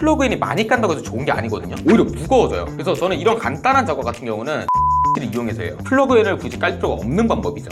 플러그인이 많이 깐다고 해서 좋은 게 아니거든요. 오히려 무거워져요. 그래서 저는 이런 간단한 작업 같은 경우는 를 이용해서 해요. 플러그인을 굳이 깔 필요가 없는 방법이죠.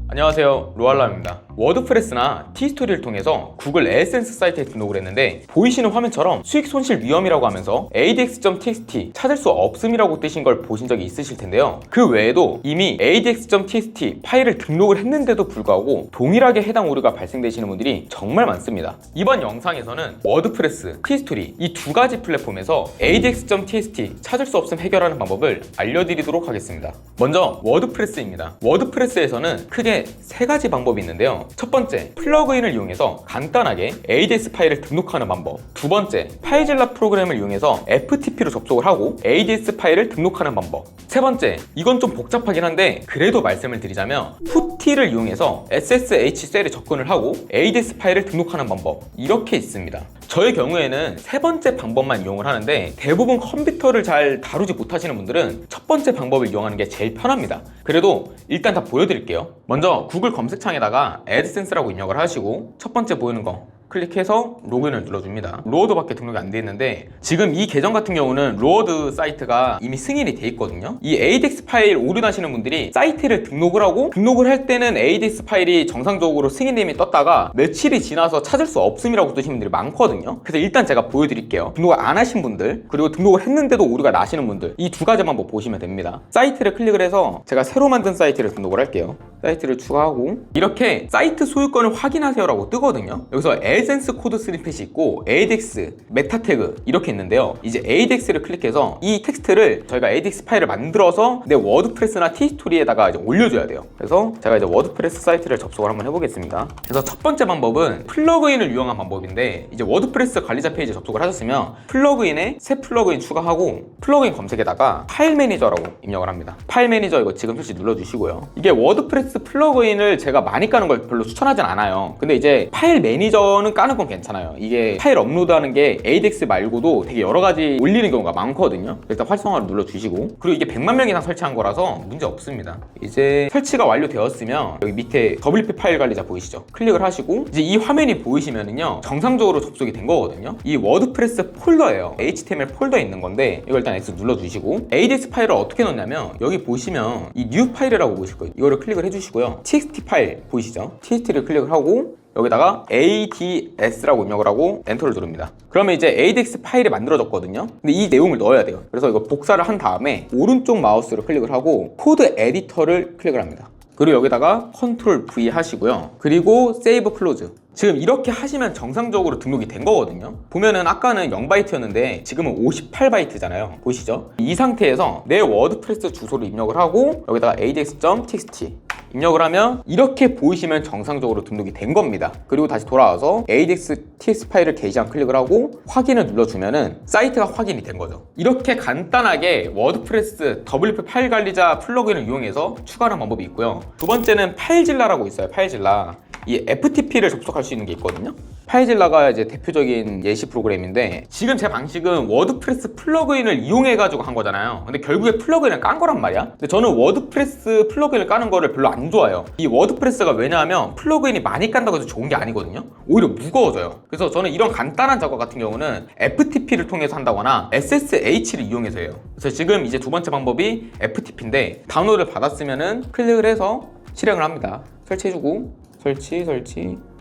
안녕하세요, 로알람입니다. 워드프레스나 티스토리를 통해서 구글 에센스 사이트에 등록을 했는데 보이시는 화면처럼 수익 손실 위험이라고 하면서 adx.txt 찾을 수 없음이라고 뜨신 걸 보신 적이 있으실 텐데요. 그 외에도 이미 adx.txt 파일을 등록을 했는데도 불구하고 동일하게 해당 오류가 발생되시는 분들이 정말 많습니다. 이번 영상에서는 워드프레스, 티스토리 이 두 가지 플랫폼에서 adx.txt 찾을 수 없음 해결하는 방법을 알려드리도록 하겠습니다. 먼저 워드프레스입니다. 워드프레스에서는 크게 세 가지 방법이 있는데요. 첫 번째, 플러그인을 이용해서 간단하게 ADS 파일을 등록하는 방법. 두 번째, 파이질라 프로그램을 이용해서 FTP로 접속을 하고 ADS 파일을 등록하는 방법. 세 번째, 이건 좀 복잡하긴 한데 그래도 말씀을 드리자면 푸티를 이용해서 SSH 셀에 접근을 하고 ADS 파일을 등록하는 방법. 이렇게 있습니다. 저의 경우에는 세 번째 방법만 이용을 하는데 대부분 컴퓨터를 잘 다루지 못하시는 분들은 첫 번째 방법을 이용하는 게 제일 편합니다. 그래도 일단 다 보여드릴게요. 먼저 구글 검색창에다가 애드센스라고 입력을 하시고 첫 번째 보이는 거 클릭해서 로그인을 눌러줍니다. 로어드밖에 등록이 안 돼 있는데 지금 이 계정 같은 경우는 로어드 사이트가 이미 승인이 돼 있거든요. 이 ADX 파일 오류 나시는 분들이 사이트를 등록을 하고 등록을 할 때는 ADX 파일이 정상적으로 승인됨이 떴다가 며칠이 지나서 찾을 수 없음이라고 뜨시는 분들이 많거든요. 그래서 일단 제가 보여드릴게요. 등록을 안 하신 분들 그리고 등록을 했는데도 오류가 나시는 분들 이 두 가지 방법 보시면 됩니다. 사이트를 클릭을 해서 제가 새로 만든 사이트를 등록을 할게요. 사이트를 추가하고 이렇게 사이트 소유권을 확인하세요 라고 뜨거든요. 여기서 에센스 코드 스니펫이 있고 ADX, 메타 태그 이렇게 있는데요. 이제 ADX를 클릭해서 이 텍스트를 저희가 ADX 파일을 만들어서 내 워드프레스나 티스토리에다가 이제 올려줘야 돼요. 그래서 제가 이제 워드프레스 사이트를 접속을 한번 해보겠습니다. 그래서 첫 번째 방법은 플러그인을 이용한 방법인데 이제 워드프레스 관리자 페이지에 접속을 하셨으면 플러그인에 새 플러그인 추가하고 플러그인 검색에다가 파일 매니저라고 입력을 합니다. 파일 매니저 이거 지금 설치 눌러주시고요. 이게 워드프레스 플러그인을 제가 많이 까는 걸 별로 추천하진 않아요. 근데 이제 파일 매니저는 까는 건 괜찮아요. 이게 파일 업로드하는 게 ADX 말고도 되게 여러 가지 올리는 경우가 많거든요. 일단 활성화를 눌러주시고 그리고 이게 100만 명 이상 설치한 거라서 문제 없습니다. 이제 설치가 완료되었으면 여기 밑에 WP 파일 관리자 보이시죠? 클릭을 하시고 이제 이 화면이 보이시면은요 정상적으로 접속이 된 거거든요. 이 워드프레스 폴더예요. HTML 폴더에 있는 건데 이걸 일단 X 눌러주시고 ADX 파일을 어떻게 넣냐면 여기 보시면 이 뉴 파일이라고 보실 거예요. 이거를 클릭을 해주시고요. TXT 파일 보이시죠? TXT를 클릭을 하고 여기다가 ADS라고 입력을 하고 엔터를 누릅니다. 그러면 이제 ADX 파일이 만들어졌거든요. 근데 이 내용을 넣어야 돼요. 그래서 이거 복사를 한 다음에 오른쪽 마우스로 클릭을 하고 코드 에디터를 클릭을 합니다. 그리고 여기다가 컨트롤 V 하시고요. 그리고 세이브 클로즈. 지금 이렇게 하시면 정상적으로 등록이 된 거거든요. 보면은 아까는 0바이트였는데 지금은 58바이트잖아요. 보이시죠? 이 상태에서 내 워드프레스 주소를 입력을 하고 여기다가 adx.txt 입력을 하면 이렇게 보이시면 정상적으로 등록이 된 겁니다. 그리고 다시 돌아와서 adx.txt 파일을 게시한 클릭을 하고 확인을 눌러주면은 사이트가 확인이 된 거죠. 이렇게 간단하게 워드프레스 WP 파일 관리자 플러그인을 이용해서 추가하는 방법이 있고요. 두 번째는 파일질라라고 있어요. 파일질라. 이 FTP를 접속할 수 있는 게 있거든요. 파이질라가 이제 대표적인 예시 프로그램인데 지금 제 방식은 워드프레스 플러그인을 이용해가지고 한 거잖아요. 근데 결국에 플러그인을 깐 거란 말이야. 근데 저는 워드프레스 플러그인을 까는 거를 별로 안 좋아해요. 이 워드프레스가 왜냐하면 플러그인이 많이 깐다고 해서 좋은 게 아니거든요. 오히려 무거워져요. 그래서 저는 이런 간단한 작업 같은 경우는 FTP를 통해서 한다거나 SSH를 이용해서 해요. 그래서 지금 이제 두 번째 방법이 FTP인데 다운로드를 받았으면은 클릭을 해서 실행을 합니다. 설치해주고 설치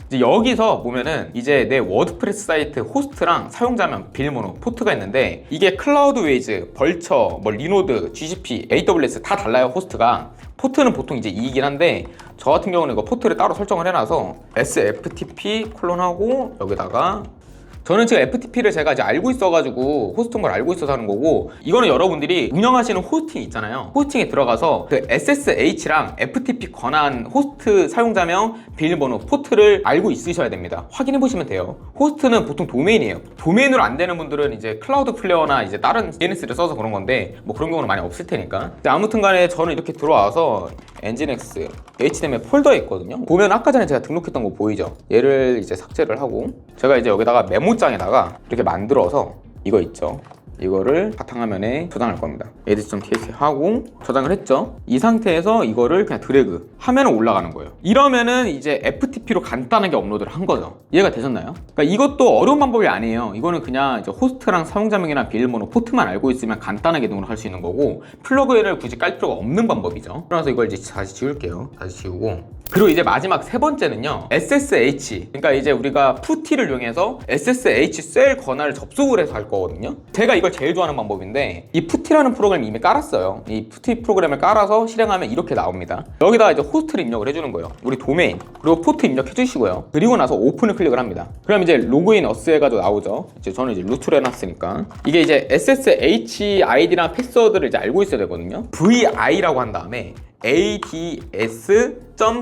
이제 여기서 보면은 이제 내 워드프레스 사이트 호스트랑 사용자명, 비밀번호, 포트가 있는데 이게 클라우드웨이즈, 벌처, 뭐 리노드, GCP, AWS 다 달라요. 호스트가 포트는 보통 이제 2이긴 한데 저 같은 경우는 이거 포트를 따로 설정을 해놔서 SFTP 콜론하고 여기다가 저는 지금 FTP를 제가 이제 알고 있어가지고 호스트인 걸 알고 있어서 하는 거고 이거는 여러분들이 운영하시는 호스팅 있잖아요. 호스팅에 들어가서 그 SSH랑 FTP 권한 호스트 사용자명, 비밀번호, 포트를 알고 있으셔야 됩니다. 확인해 보시면 돼요. 호스트는 보통 도메인이에요. 도메인으로 안 되는 분들은 이제 클라우드 플레어나 이제 다른 DNS를 써서 그런 건데 뭐 그런 경우는 많이 없을 테니까. 아무튼 간에 저는 이렇게 들어와서 엔진엑스 HTML 폴더에 있거든요. 보면 아까 전에 제가 등록했던 거 보이죠? 얘를 이제 삭제를 하고 제가 이제 여기다가 메모장에다가 이렇게 만들어서 이거 있죠? 이거를 바탕화면에 저장할 겁니다. edit.txt 하고 저장을 했죠. 이 상태에서 이거를 그냥 드래그 하면은 올라가는 거예요. 이러면은 이제 FTP로 간단하게 업로드를 한 거죠. 이해가 되셨나요? 그러니까 이것도 어려운 방법이 아니에요. 이거는 그냥 이제 호스트랑 사용자명이랑 비밀번호 포트만 알고 있으면 간단하게 등록할 수 있는 거고, 플러그인을 굳이 깔 필요가 없는 방법이죠. 그래서 이걸 이제 다시 지울게요. 다시 지우고, 그리고 이제 마지막 세 번째는요, SSH. 그러니까 이제 우리가 푸티를 이용해서 SSH 셀 권한을 접속을 해서 할 거거든요. 제가 이걸 제일 좋아하는 방법인데, 이 푸티라는 프로그램을 이미 깔았어요. 이 푸티 프로그램을 깔아서 실행하면 이렇게 나옵니다. 여기다가 이제 호스트를 입력을 해주는 거예요. 우리 도메인 그리고 포트 입력해 주시고요. 그리고 나서 오픈을 클릭을 합니다. 그럼 이제 로그인 어스 해가지고 나오죠. 이제 저는 이제 루트로 해놨으니까 이게 이제 SSH 아이디랑 패스워드를 이제 알고 있어야 되거든요. VI라고 한 다음에 ads.txt라고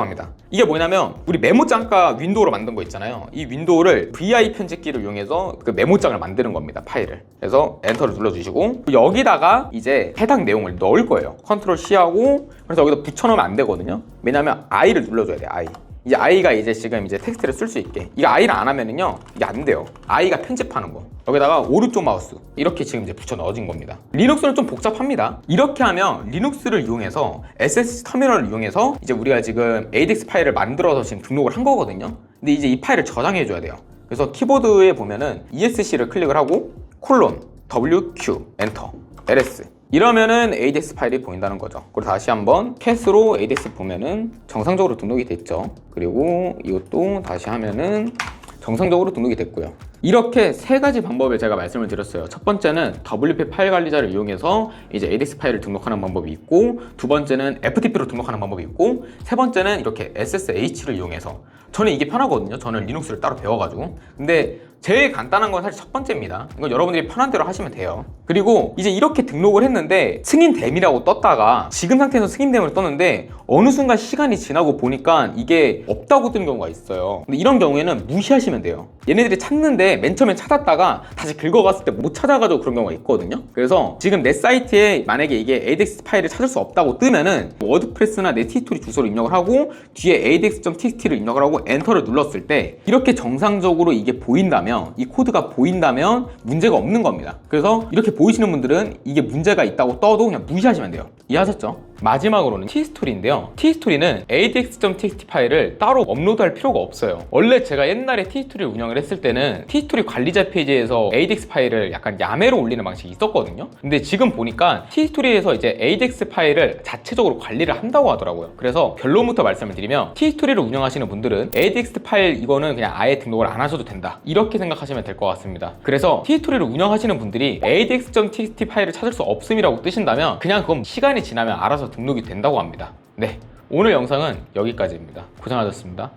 합니다. 이게 뭐냐면 우리 메모장 아까 윈도우로 만든 거 있잖아요. 이 윈도우를 VI 편집기를 이용해서 그 메모장을 만드는 겁니다. 파일을. 그래서 엔터를 눌러주시고 여기다가 이제 해당 내용을 넣을 거예요. 컨트롤 C하고 그래서 여기다 붙여놓으면 안 되거든요. 왜냐면 I를 눌러줘야 돼요. I. 이제 I가 이제 지금 이제 텍스트를 쓸 수 있게. 이거 I를 안 하면은요 이게 안 돼요. I가 편집하는 거. 여기다가 오른쪽 마우스 이렇게 지금 이제 붙여 넣어진 겁니다. 리눅스는 좀 복잡합니다. 이렇게 하면 리눅스를 이용해서 SSH 터미널을 이용해서 이제 우리가 지금 ADX 파일을 만들어서 지금 등록을 한 거거든요. 근데 이제 이 파일을 저장해 줘야 돼요. 그래서 키보드에 보면은 ESC를 클릭을 하고 콜론 WQ 엔터 ls 이러면은 ADX 파일이 보인다는 거죠. 그리고 다시 한번 캣으로 ADX 보면은 정상적으로 등록이 됐죠. 그리고 이것도 다시 하면은 정상적으로 등록이 됐고요. 이렇게 세 가지 방법을 제가 말씀을 드렸어요. 첫 번째는 WP 파일 관리자를 이용해서 이제 ADX 파일을 등록하는 방법이 있고, 두 번째는 FTP로 등록하는 방법이 있고, 세 번째는 이렇게 SSH를 이용해서. 저는 이게 편하거든요. 저는 리눅스를 따로 배워가지고. 근데 제일 간단한 건 사실 첫 번째입니다. 이건 여러분들이 편한 대로 하시면 돼요. 그리고 이제 이렇게 등록을 했는데 승인됨이라고 떴다가 지금 상태에서 승인됨을 떴는데 어느 순간 시간이 지나고 보니까 이게 없다고 뜨는 경우가 있어요. 근데 이런 경우에는 무시하시면 돼요. 얘네들이 찾는데 맨 처음에 찾았다가 다시 긁어갔을 때 못 찾아가지고 그런 경우가 있거든요. 그래서 지금 내 사이트에 만약에 이게 ADX 파일을 찾을 수 없다고 뜨면은 워드프레스나 내 티스토리 주소를 입력을 하고 뒤에 adx.txt를 입력을 하고 엔터를 눌렀을 때 이렇게 정상적으로 이게 보인다면, 이 코드가 보인다면 문제가 없는 겁니다. 그래서 이렇게 보이시는 분들은 이게 문제가 있다고 떠도 그냥 무시하시면 돼요. 이해하셨죠? 마지막으로는 t스토리인데요. t스토리는 adx.txt 파일을 따로 업로드할 필요가 없어요. 원래 제가 옛날에 t스토리를 운영을 했을 때는 t스토리 관리자 페이지에서 adx 파일을 약간 야매로 올리는 방식이 있었거든요. 근데 지금 보니까 t스토리에서 이제 adx 파일을 자체적으로 관리를 한다고 하더라고요. 그래서 결론부터 말씀을 드리면 t스토리를 운영하시는 분들은 adx 파일 이거는 그냥 아예 등록을 안 하셔도 된다, 이렇게 생각하시면 될 것 같습니다. 그래서 t스토리를 운영하시는 분들이 adx.txt 파일을 찾을 수 없음이라고 뜨신다면 그냥 그건 시간이 지나면 알아서 등록이 된다고 합니다. 네, 오늘 영상은 여기까지입니다. 고생하셨습니다.